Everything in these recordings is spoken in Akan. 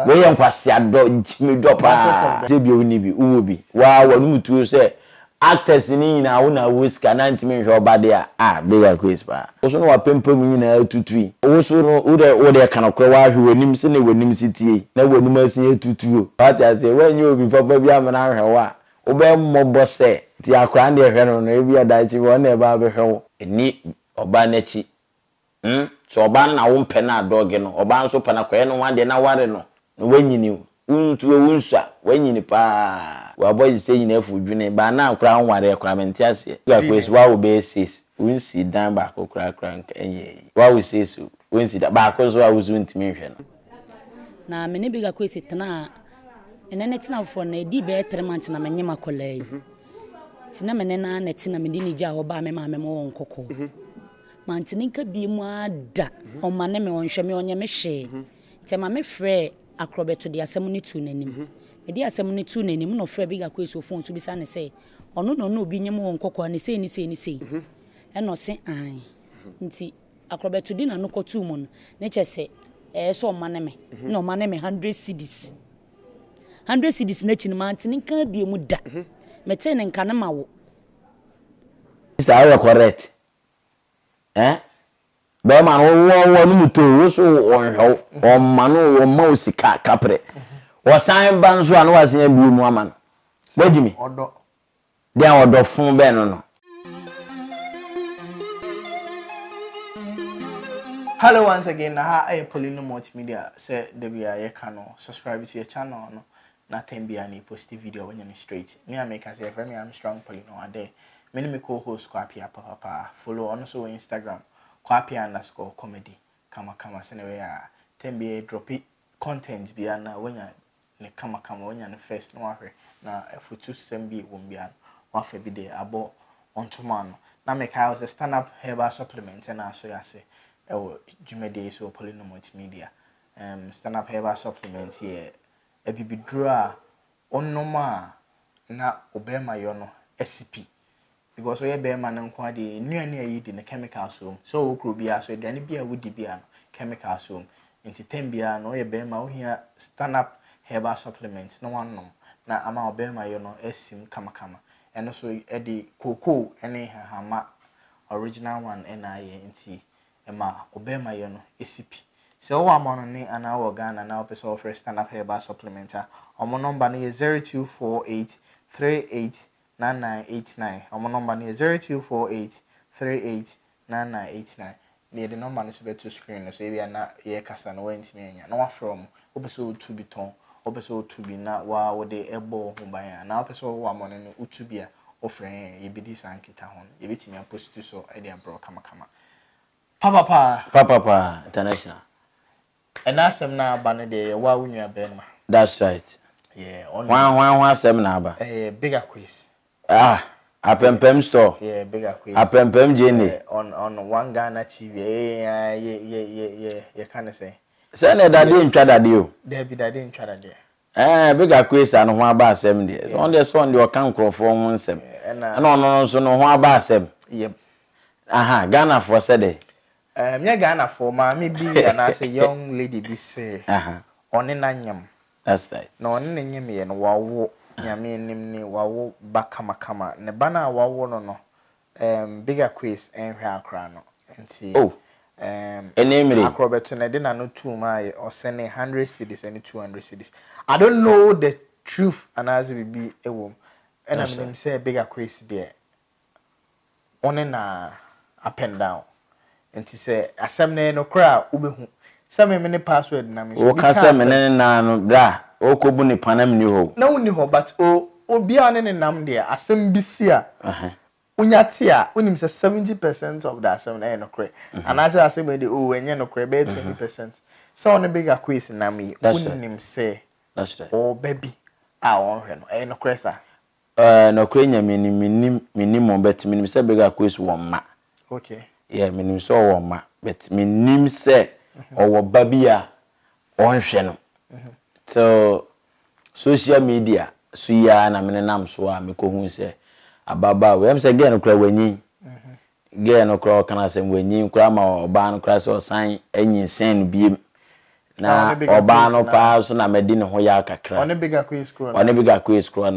we yan kwase ado ntimi do pa se bi oni bi uwo bi wa wonu mutuo se actors ni nyina wo na wo sika na ntimi hwe obade a bigger quiz pa wo so no wa pempem nyina tutui wo so no wo de kana kro wa hwe wonim se ne wonim sitie na wonim asin tutuo what I say when you be papa bi amana hwe wa wo be mmobọ se ti akra na hwe no e bi adachi wo na e ba be hwe wo ni oba na chi so oba na wo mpe na adoge no oba nso pa na kwae no wade na ware no no wanyini untu unsa wanyini pa wa boy say nyina afu dwene ba na akra nware akra menti ase ga kwesi wa wo be sis unsi dan ba akra enye wa wo say so unsi da ba akoso wa wo zu ntimi hwe no na me ne biga kwesi tena enene tena fo na edi be 3 months na menye makolai tina mene na na tina me di ni ja wo ba me ma me mo nkoko mantininka bi mu ada o mane me wonhwe me onye me hye tema me frɛ akrobeto de asɛm ne tu nanim me de asɛm ne tu nanim no frɛ biga kwesi ofon so bisa ne sɛ ɔno no obi nyem won kokɔ ne sei ɛno se an nti akrobeto di na no kɔtu mu no ne kyɛ sɛ so mane me no mane me 100 cedis na kyini mantininka bi mu da mete ne nka na mawo is that correct be man wo no muto wo so onhwo o manu o ma osika kapre wo san ban so anu wasen abi mu aman wajimi odo dia odo fun be no Hello once again na Polino Multimedia say debia ye kano subscribe to your channel no na tembia ni post video when you straight me make us say me I'm strong Polino ade me co-host Kwapia papa follow on also Instagram Kwapia_comedy kama senewe ya tembia drop it content bia na wenya ne kama wenya ne first no ahwe na efutu sembi wombia wafe bi de abo ontomano na make house a stand up herbal supplement na so ya se ewo jumede so Polino Multimedia stand up herbal supplement here ebibidro a onoma na obema yo no SCP because we be man nko ade nuane ayi di ne chemicals so okro bia so aduane bia wodi bia no chemicals nti tembia no ye be ma wo hia stand up herbal supplement no wanom na ama obema yo no esim kama eno so edi koko ene hama original one ena ye nti ema obema yo no esipi so wa mono ni ana wo Ghana na opeso offer stand up herbal supplement omo number no ye 0248389989 omo number no ye 0248389989 the number no be to screen so e na ye kasa no wantimi anya na wa from opeso to biton opeso to bi na wa wo de ebo ho ban na opeso wa mono no utubi a offer ye bidi sankita ho ye betimi post so e de abro kama Papa international and asem na aba ne de wa wunua be ma that's right yeah on one asem na aba bigger quiz apempem store yeah bigger quiz apempem jeni on one Ghana TV yeah can say na dade ntwa dade o there be dade ntwa dade bigger quiz anu ho aba asem de on the son de okan krofo ho nsem na ono so no ho aba asem yep Ghana for said me Ghana for ma me be and as a young lady be say on nanyam that's right no on nanyam ye no wawo nyame nim ni wawo bakama ne bana wawo no bigger quiz enhwe akra no nti enemiri akrobeto na de na no two my or send 100 cedis and 200 cedis I don't know the truth and as we be ewom and I mean say bigger quiz there on na up and down enti say asem na no kra ubehu some me ne password na me o ka say me ne na no bra o kobu ni panam ni ho na woni ho but obi an ne nam there asem bisi a unyati a unim say 70% of that asem na no kra and as asem dey enye no kra be 20% so on bigger quiz na me unim say that's right o baby a won hwe no no kra sa no kra nya minimum bet minim say bigger quiz won ma okay yeah minim so won ma bet minim say owo babia onhwe no so social media so ya na me nam so a me ko hu say ababa we am say ge no kra wanyi ge no kra kana say wanyi kra ma oba no kra say osan anyi sen biem na oba no pa so na medi ne ho ya kakra one bigger quiz scroll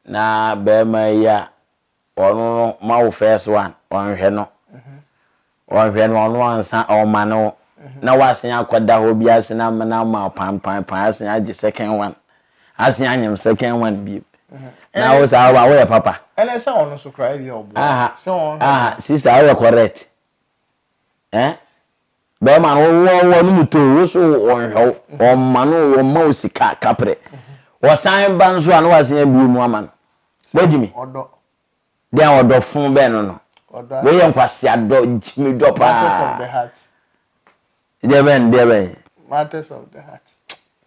na be ma ya ono ma wo first one onhwe no ono ansa o ma no na wasen akoda ho bi ase na ma pan asen age second one asen anyem second one bi na wo sa wa wo papa ene se ono so cry bi obo se on sister are you correct be ma wo no to wo so onhwe o ma no wo ma osika kapre wo san ban so anu wasen bi mu ama no bojimi odo dia odo fun be no we yen kwase ado jimi do pa matters of the heart matters of the heart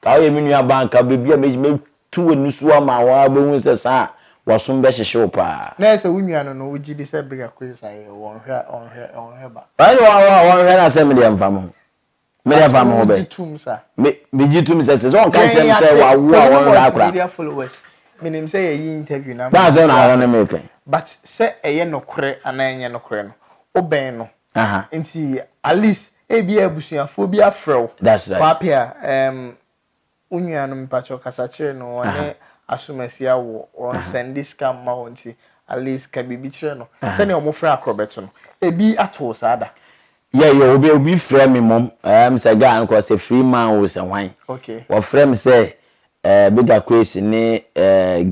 ka ye minu abanka bebia me tuwe nusu ama wa be hu se sa wasum be hyehye pa na se wunua no wo gidi se bigger quiz aye won hwe ba ayi won hwe na se me de mfam ho be me gitum se so on kan se wa wo akra media followers minim say ye interview na ba se na ara na make but say eye nokore ananye nokore no oben no nti at least ebi abusuafo bi afrew that's right papia unua no mpacho kasachire no one asomasia wo on send this scam ma wonti at least ka bibi chire no se ne omofra akrobet no ebi ato sada yeah obi frame me mom say guy an ko say free man wo say hwan okay wo frame say bigger quiz ni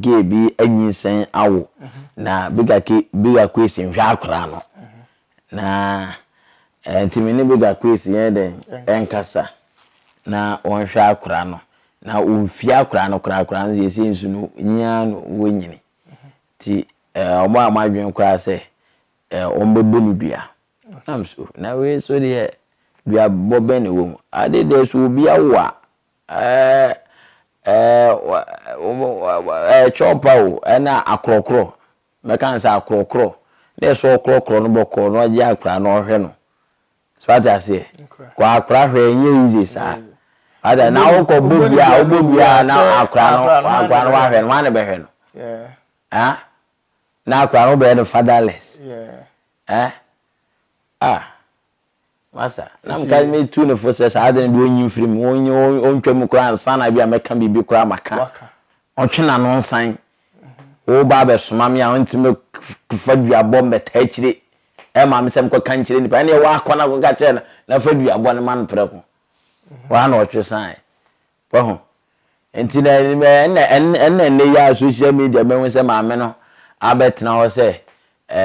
gay bi anyinsen awo na bigger quiz nhwa akra no na ntimi ni bigger quiz yen den enkasa na onhwa akra no na umfia akra no kra no yesi nsu no nya no wonyini ti omo amadwen kra se ombebo ni dua am so na we so de dua bobe ne wo ade de so obi awa chopa o na akrokro me kan sa akrokro na so akrokro no boko no agi akra no hwe no so ata se kwa akra hwe nye easy sa ada na wo ko bobia na akra no wa hwe no ane be hwe no na akra no be no fatherless masa na mka me tu no for say ada ndi onyi mfiri mu ontwam kura ansa na bia meka bibi kura maka ontwena no nsan wo ba be soma me a ontime fadua bom beta chire ma me sem ko kan chire ni pa ne wa akona ko ga chire na fadua bo ne man preko wa na otwesan wa ho enti na ne ya social media me won say ma me no abetena ho say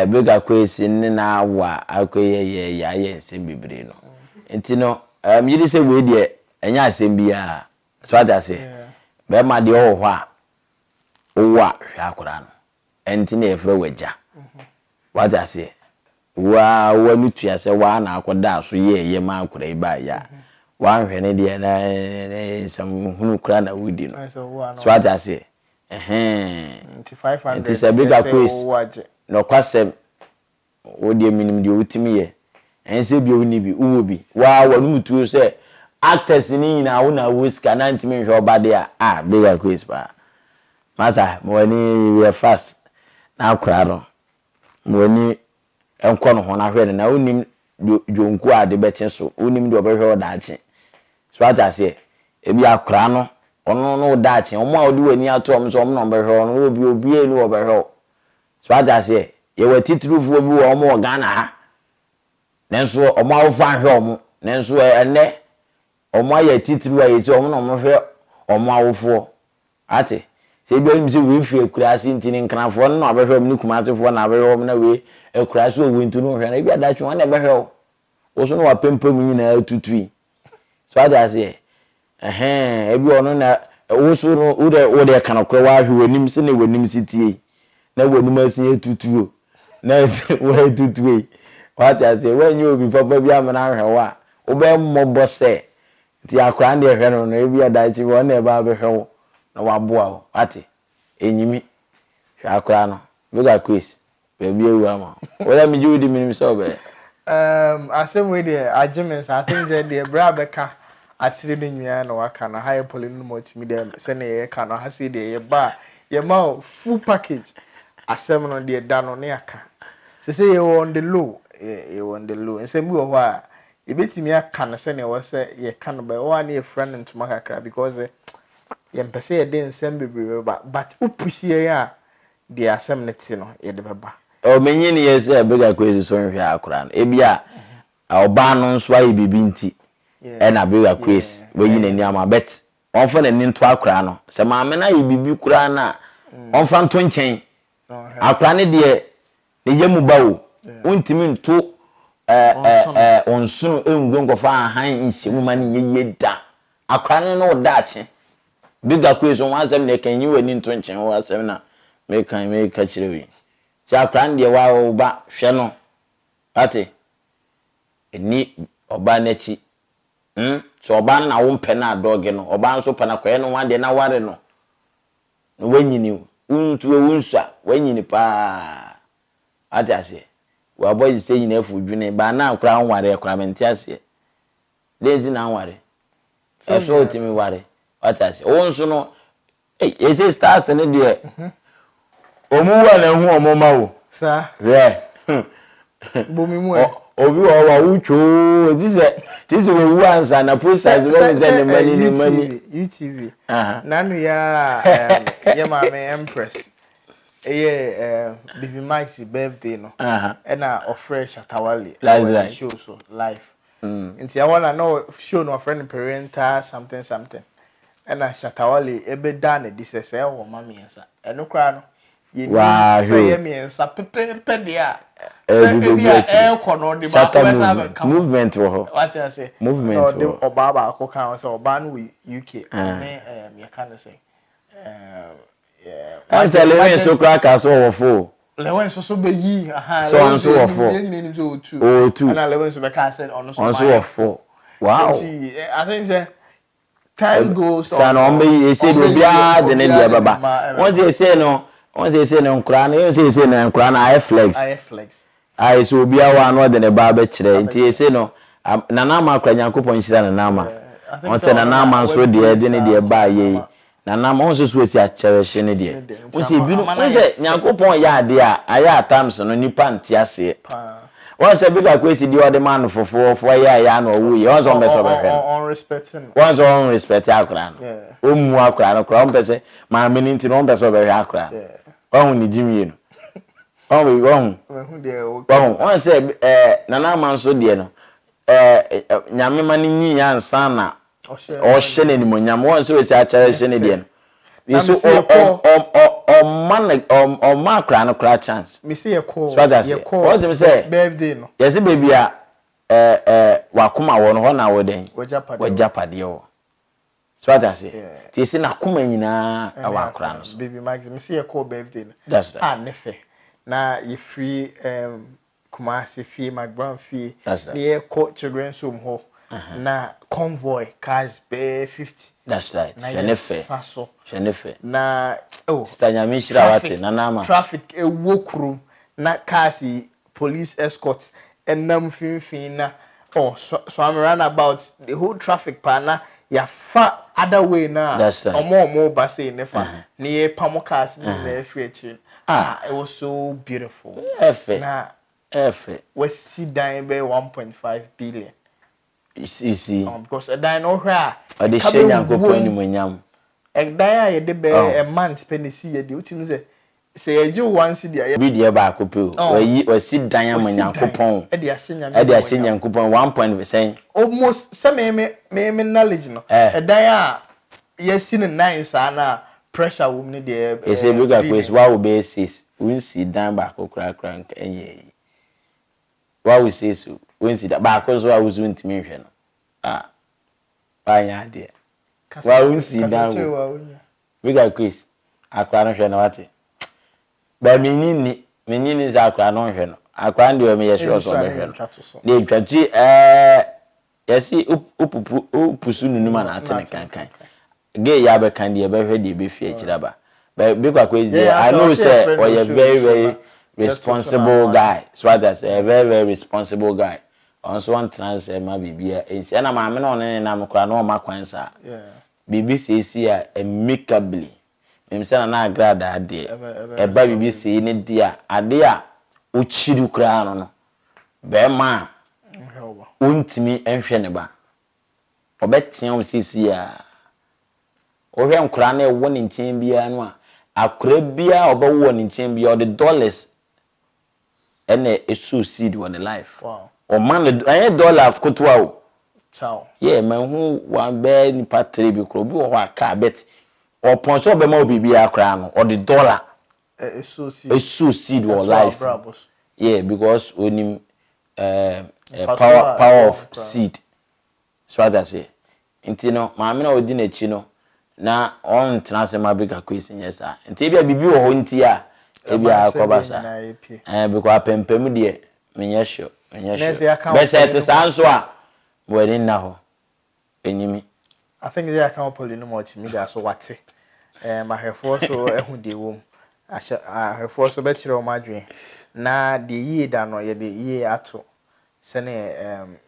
bigger quiz ni na wa akoye ya nsem bibire no enti no yiri se we de enya asem bia so ada se be ma de o ho a owa hwa akora no enti na efre waja what I say wa nu tua se wa na akoda so ye ma akora iba ya wa hwe ne de na sam hunu kura na wudi no so what I say 500 enti se bigger quiz no kwasem wodi minim de wutimi ye ense bi oni bi uwo bi wa wonu mutuo se actors ni nyina wo na wo ska na ntimi hwe obade a bigger quiz pa masa mo ni we fast na akura no mo ni enko no ho na hwe na onim jonku ade beche so onim de obehwe odaache so atase ebi akura no ono no odaache omo a odi wani atom so omo no obehwe no obi enu obehwe so atase ye watitrufuo bi wo omo Ghana ha nenso omo awofo ahwe omo nenso ene omo aye titru ayesi omo no hwe omo awofo ate se bi onim se we fi akurasi ntini nkanafo no abehwe omo ni kumasefo na abehwe omo na we akurasi owo ntunu hwe na bi adachi won na abehwe wo so no wa pempem nyina tutui so atase ebi ono na wo so no wo de kanakwa wa hwe wanim se na wanim sitie na wanim asin etutuo na we tutue what I say when you be papa bi amana hwewa wo be mmobọ se ti akra na hwe no na ebi adachi won na ba be hwe na waboa wo ate enyimi hwe akra no bigger quiz be bi ewu ama wala mi ju di minim so be asem we dey arguments I think that the bra beka atire de nwia na waka na high polling multimedia se na ye ka no ha se de ye ba ye ma full package asem no de da no ne aka se you on the low you on the low nsem bi wo ho a ebetimi aka no se ne wo se ye ka no ba wa na ye friend ntoma kakra because ye mpese ye de nsem bebrebe ba but upusie ya de asem ne ti no ye de beba o menyi ne ye se bega kwezi so nhwe akora no ebia oba no nso ayi bibi nti e na bega kwezi we yi nani ama bet onfa na ni nto akora no se maame na yi bibi kura na onfa nto nchen akora ne de ne yemu bawo untimi nto onsono engwe ngofa ahan nhyemu mane ye da akora no da ache bega kwezi on asem ne kan yi wani nto nchen wo asem na me ka chirewi ti akora ne wa wo ba hwe no ate eni oba na chi so oba na wo mpe na doge no oba nso pa na kwae no wade na ware no no wanyini untu wunsa wanyini pa ate ase wa boy say nyina afu dwene ba na akora nware akora menti ase lezi na nware so otimi ware ate ase wo nso no ese stars ne de omuwa na hu omoma wo sa bomi mu obi wa ucho this we wu answer na posters we send money UTV nanu ya mama Empress Baby Mike's birthday no na ofresh atawale live show so live nti I wanna know show no friend parental something na shatawale ebe da na disese wo mama yensa eno kra no ye ni say yensa pepe dia movement wo what I say movement wo oba ba akoka so oba no UK me you can say I'm say lewen so crack as wo fo lewen so be yi so so wo fo o two and lewen so be ka said on so wo fo wow I think say time goes on sana on be say do bia de ne dia baba won say no nkura na you say na nkura na I flex ai so bia wa no de ne ba ba kire nti say no na na ma akra Nyankopon hira na na ma won say na na ma so de ne de ba ye na na ma won so esi a cherishe ne de won say bi no won say Nyankopon ya ade a aya times no nipa nti ase won say bi ka kwesi di ode man fofo ya na owu ye won so be so be hwe on respecting won so on respect akra no o mu akra no kra won pese ma me nti no won be so be hwe akra won ni jimie no won say nana manso de no nyame mani nyi ya nsa na o hye ne nimonyam won say we say achare hye ne de no yeso o ma kra no kra chance me say ye call what me say birthday no yes baby a wakoma wo no ho na wo den wajapade wo so that say ti say na koma nyina awakra no baby Max me say ye call birthday no that's right nefe na you free Kumasi fee Magbran fee near court children's home ho na convoy cars be 50 that's right Shenefe na stanya mishira wate na nama traffic wokru na cars police escort enam finfin na so I'm run about the whole traffic pa na ya fa other way na omo ba say nefa near pamocas na free it was so beautiful. We see dying by 1.5 billion. You see. Because a dying over. Or the shame and go point when yam. A die a month penny see a duty. Say you once the video back up. Or you or sit dying when yam coupon. Eddie Asian coupon 1.5 almost some me knowledge no. A die yes seen a nice ana. Pressure woman there. It's a bigger place. Why we be says we see down back or crank and why we say so? We see that back also I was doing to me. Why idea? Why we see down bigger quiz. I can't share what it. But meaning is I can't do a mere show of the country. Yes, see, pursue no man at can. Gay yabe kandi ebe hwede be fie chiraba but because I know say or you very responsible guy so that's a very responsible guy also one trans ma bibia ensi na ma me no ne na mkra no ma kwansa bibi sei amicably mem say na agrada ade e ba bibi sei ne dia ade a o chiru kra no be ma untimi enhwe ne ba obetia wo sisi ya ohwe nkura na ewo ne nchen bia no a akura bia obewo ne nchen bia the dollars ene esu seed on the life o man anye dollar kotwa o ciao yeah man hu wan be ni patre bi kro bi wo aka bet o ponso be ma obibi akura no o the dollar esu seed on life yeah because onim power of seed so that say nti no maame na odi na chi no na on transfer ma big question yes ah nti bia bibi wo ho nti a ebia akobasa because apempem de menye sure bese te sanso a wani na ho enyimi I think they account poli no much media so wate ma hefo so ehu de wom hefo so be kire o madwen na de yie da no ye de yie ato se ne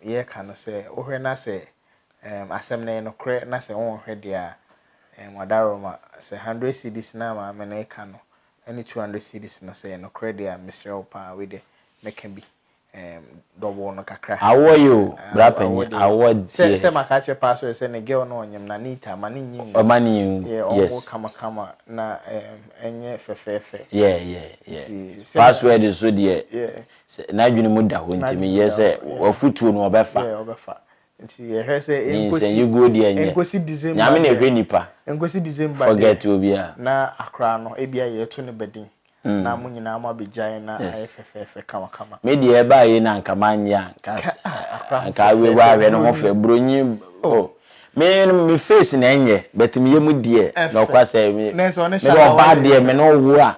ye ka no se ohwe na se asem na no kre na se won hwe de a wadaro ma se 100 cedis na ma me na ka no any 200 cedis na se no kre de a Mr. Pa we de make be double no kakra awo yo bra penye awo die se makache paso se ne girl no onyem na nita mani nyin o mani nyin yes kama na enye fefefe yeah password so die na adwene mu da ho ntimi yese wafutuo no obefa nti ye hese enkosi December nyame na ehwe nipa enkosi December forget obia na akra no ebia ye to ne bedin na munyina ama bejan na ayefefefe kama media e ba ye na nkamanya nka wewa we no ho fe bronyi oh me face na enye but me yemu die na kwasa me oba die me no wo a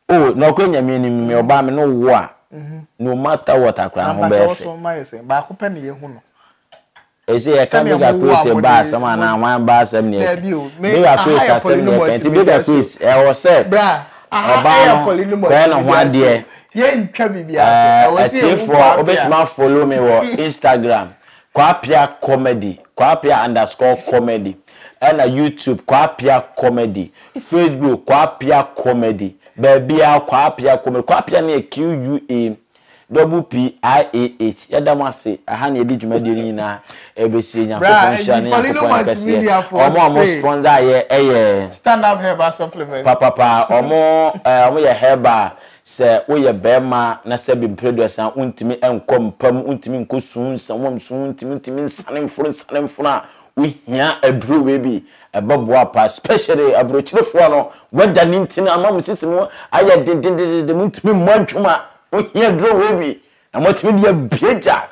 oh na kwanya me ni me oba me no wo a no matter what akra ho be fe ba ko pe ne ye hu no ese ye ka bega quiz ba sama na wan ba sam ne bega quiz asem ne kan ti bega quiz e wo se bra na ho de ye ntwa bibia o se for obetima follow me wo Instagram kwapia comedy _comedy na YouTube kwapia comedy Facebook kwapia comedy babia kwapia comedy kwapia na QUA WPIAH yadamase aha na edi dwumadi ni na ebesi nyankopon sha na nyankopon kase omo sponsor ye stand up herbal supplement papa omo ye herbal se wo ye bema na se bi produce an untimi enkom pam untimi nkosun sanwom sun untimi nsane mfuna wo hia aduru we bi ebabo pa especially abrochirefo no wada ni ntina amam sisimu aye de untimi mwadwuma ohia dro webi na motimi dia bieja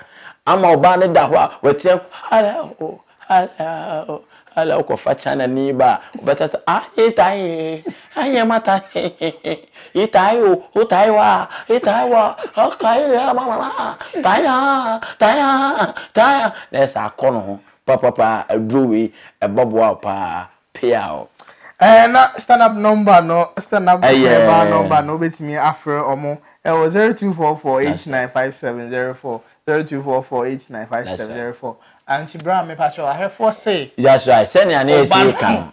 ama oba ne da ho a wetie ala ko fa chana ni ba obetata itai ayamata itayo utaiwa okay mama taya nesa kono papa adruwi ebobo pa piao na stand up number no betimi afre omo 0244895704 0244895704 Auntie Brown me pacho I have for say that's right send ya na esi kan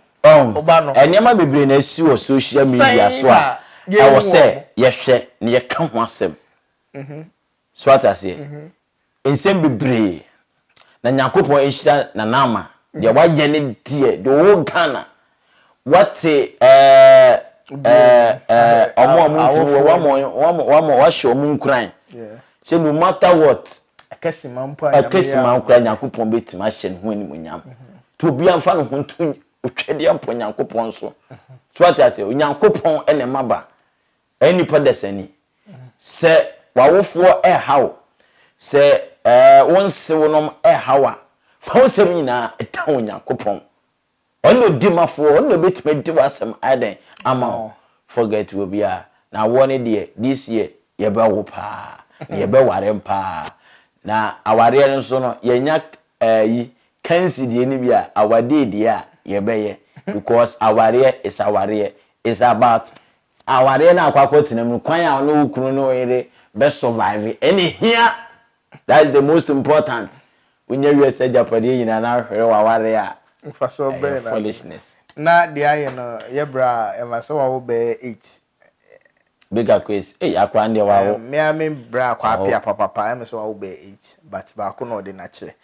enema bebre na esi o social media so a I was say yehwe na ye ka ho asem so atase ensem bebre na nyakopon ehira na nama de waje ne die de wo Ghana what wa show mun kran say no matter what akesima nkra nyakopon betima hye ne ho ani munyam to bia mfa no ho to otwede ampo nyakopon so so atase nyakopon ene maba any podesani se wawofo hawo se wonsewo nom hawa fa wosem nyina etawo nyakopon ono dimafo ono betima di wasem aden ama forget we bia na wone de this year ye be wo pa ye be ware pa na aware nso no yenya yi kansi die ni bia awade die a ye be ye because aware is about aware na akwakotenam kwan a no wukunu no ere be survive any here that's the most important when you are said japade nyina na hwere waware a faso be foolishness na de aye no ye bra e ma se wa wo be 8 Bigger quiz. Hey, akwande wawo. Me bra kwa pia papa. I'm so be 8, but ba ko no de na che.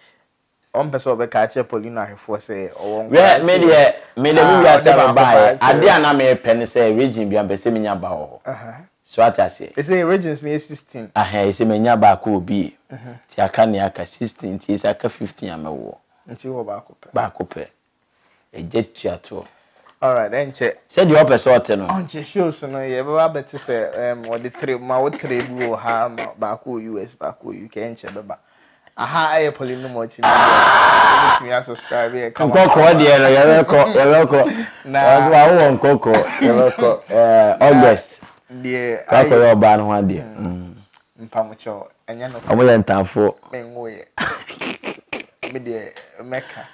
On person be ka che Paulina ahefo say o won We me de me bi asa me buy. Ade ana me pen say region bi am pese me nya ba ho. So atase. They say regions me 16. Aha, ese me nya ba ko obi. Ti aka ne aka 16, ti aka 15 amewo. Nti wo ba ko pe. Ba ko pe. Ejetu ato. All right, then che. Said you open sorting no. On che show so no ye ba better say what the trade ma what trade bi wo ha ba ko US ba ko UK enche beba. Aha aye Paulina mo chi. Me subscribe here. Nkoko de no ye ko. Na wa wo nkoko ye ko August. De Ka ko yo ba no ho de. Mpamucho enya no. Omo ye ntamfo. Menwo ye. Me de Mecca.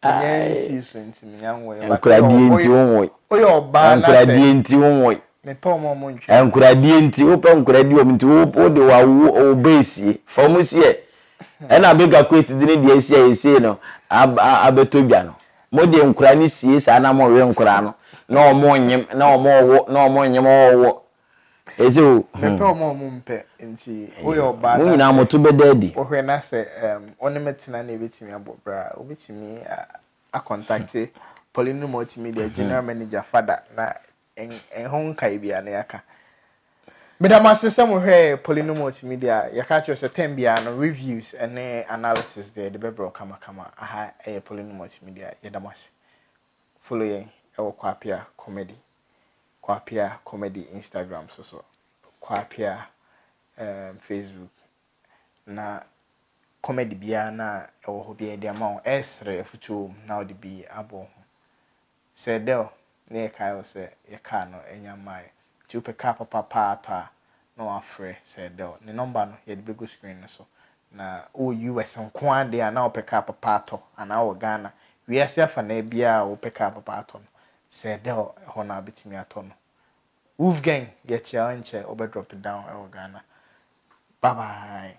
Enya season nti me nyanwo ye. Enkuradie nti wonwo. Oyo oba na se. Enkuradie nti wonwo. Me pa omo mo ntwe. Enkuradie nti wo pa enkuradie om nti wo de wa wo base for mu sie. Ena bigger question de ne sie no abetobia no. Mo de enkura ni sie sa na mo we enkura no. Na omo nyem na omo nyem wo. Eze o. Me pa omo mo mpe nti oyo oba na. Mo nyina mo to be daddy. Wo hwe na se one metina na ebetimi abobra. Obetimi a contact Paulina Multimedia General Manager Father na enhon kai bia na yaka. Madam Assistant we hear Paulina Multimedia yaka cho se tem bia no reviews and analysis there the bebro kama aha Paulina Multimedia yedamasi. Follow ye e Kwapia comedy Instagram so Kwapia Facebook na comedy bia na e wo bia de ma esre futu na odi bi abo se del ne kai o se ye ka no enya mai ti upe ka papa ata no afre se del ne number no ye de bego screen so na o US nko ade na upe ka papa ato ana o Ghana we ase afa na bia o upe ka papa ato no se del ho na betimi ato no Wolf gang get your anche over drop it down o Ghana. Bye bye.